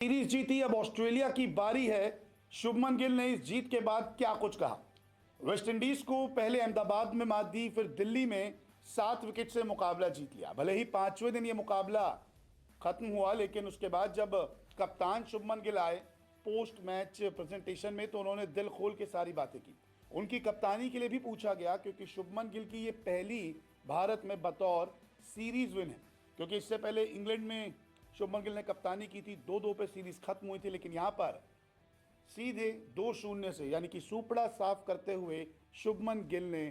Series जीती, अब Australia की बारी है। शुभमन गिल ने इस जीत के बाद क्या कुछ कहा। वेस्ट इंडीज को पहले अहमदाबाद में मात दी, फिर दिल्ली में 7 विकेट से मुकाबला जीत लिया। भले ही 5वें दिन ये मुकाबला खत्म हुआ, लेकिन उसके बाद जब कप्तान शुभमन गिल आए पोस्ट मैच प्रेजेंटेशन में, तो उन्होंने दिल खोल के सारी बातें की। उनकी कप्तानी के लिए भी पूछा गया, क्योंकि शुभमन गिल की ये पहली भारत में बतौर सीरीज विन है। क्योंकि इससे पहले इंग्लैंड में शुभमन गिल ने कप्तानी की थी, 2-2 पे सीरीज खत्म हुई थी, लेकिन यहां पर सीधे 2-0 से, यानी कि सुपड़ा साफ करते हुए शुभमन गिल ने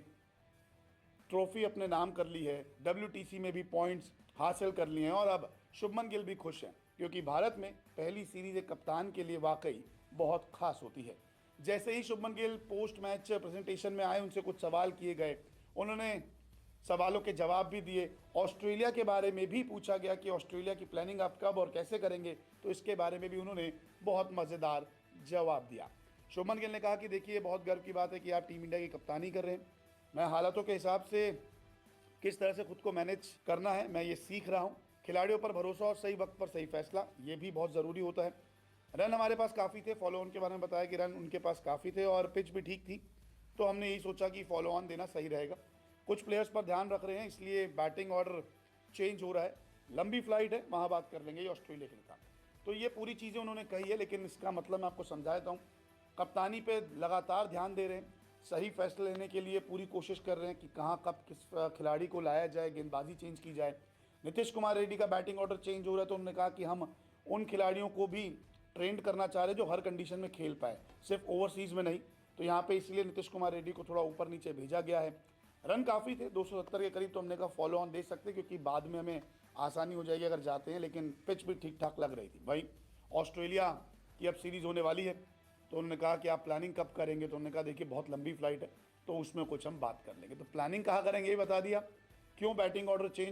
ट्रॉफी अपने नाम कर ली है। WTC में भी पॉइंट्स हासिल कर लिए हैं और अब शुभमन गिल भी खुश हैं, क्योंकि भारत में पहली सीरीज एक कप्तान के लिए वाकई बहुत खास होती है। जैसे ही Shubman Gill post match presentation में आए, उनसे कुछ सवाल किए गए, उन्होंने सवालों के जवाब भी दिए। ऑस्ट्रेलिया के बारे में भी पूछा गया कि ऑस्ट्रेलिया की प्लानिंग आप कब और कैसे करेंगे, तो इसके बारे में भी उन्होंने बहुत मज़ेदार जवाब दिया। शुभमन गिल ने कहा कि देखिए, बहुत गर्व की बात है कि आप टीम इंडिया की कप्तानी कर रहे हैं। मैं हालातों के हिसाब से किस तरह से खुद को मैनेज करना है, मैं ये सीख रहा हूँ। खिलाड़ियों पर भरोसा और सही वक्त पर सही फैसला, ये भी बहुत ज़रूरी होता है। रन हमारे पास काफ़ी थे, फॉलो ऑन के बारे में बताया कि रन उनके पास काफ़ी थे और पिच भी ठीक थी, तो हमने यही सोचा कि फॉलो ऑन देना सही रहेगा। कुछ प्लेयर्स पर ध्यान रख रहे हैं, इसलिए बैटिंग ऑर्डर चेंज हो रहा है। लंबी फ्लाइट है, वहाँ बात कर लेंगे ये ऑस्ट्रेलिया के लिए। तो ये पूरी चीज़ें उन्होंने कही है, लेकिन इसका मतलब मैं आपको समझा देता हूँ। कप्तानी पे लगातार ध्यान दे रहे हैं, सही फैसले लेने के लिए पूरी कोशिश कर रहे हैं कि कहाँ कब किस खिलाड़ी को लाया जाए, गेंदबाजी चेंज की जाए। नीतीश कुमार रेड्डी का बैटिंग ऑर्डर चेंज हो रहा है, तो उन्होंने कहा कि हम उन खिलाड़ियों को भी ट्रेंड करना चाह रहे हैं जो हर कंडीशन में खेल पाए, सिर्फ ओवरसीज़ में नहीं। तो यहाँ पे इसलिए नीतीश कुमार रेड्डी को थोड़ा ऊपर नीचे भेजा गया है। रन काफ़ी थे, 270 के करीब, तो हमने कहा फॉलो ऑन दे सकते, क्योंकि बाद में हमें आसानी हो जाएगी अगर जाते हैं। लेकिन पिच भी ठीक ठाक लग रही थी। भाई, ऑस्ट्रेलिया की अब सीरीज़ होने वाली है, तो उन्होंने कहा कि आप प्लानिंग कब करेंगे, तो उन्होंने कहा देखिए, बहुत लंबी फ्लाइट है, तो उसमें कुछ हम बात कर लेंगे। तो प्लानिंग कहाँ करेंगे ये बता दिया। क्यों बैटिंग ऑर्डर चेंज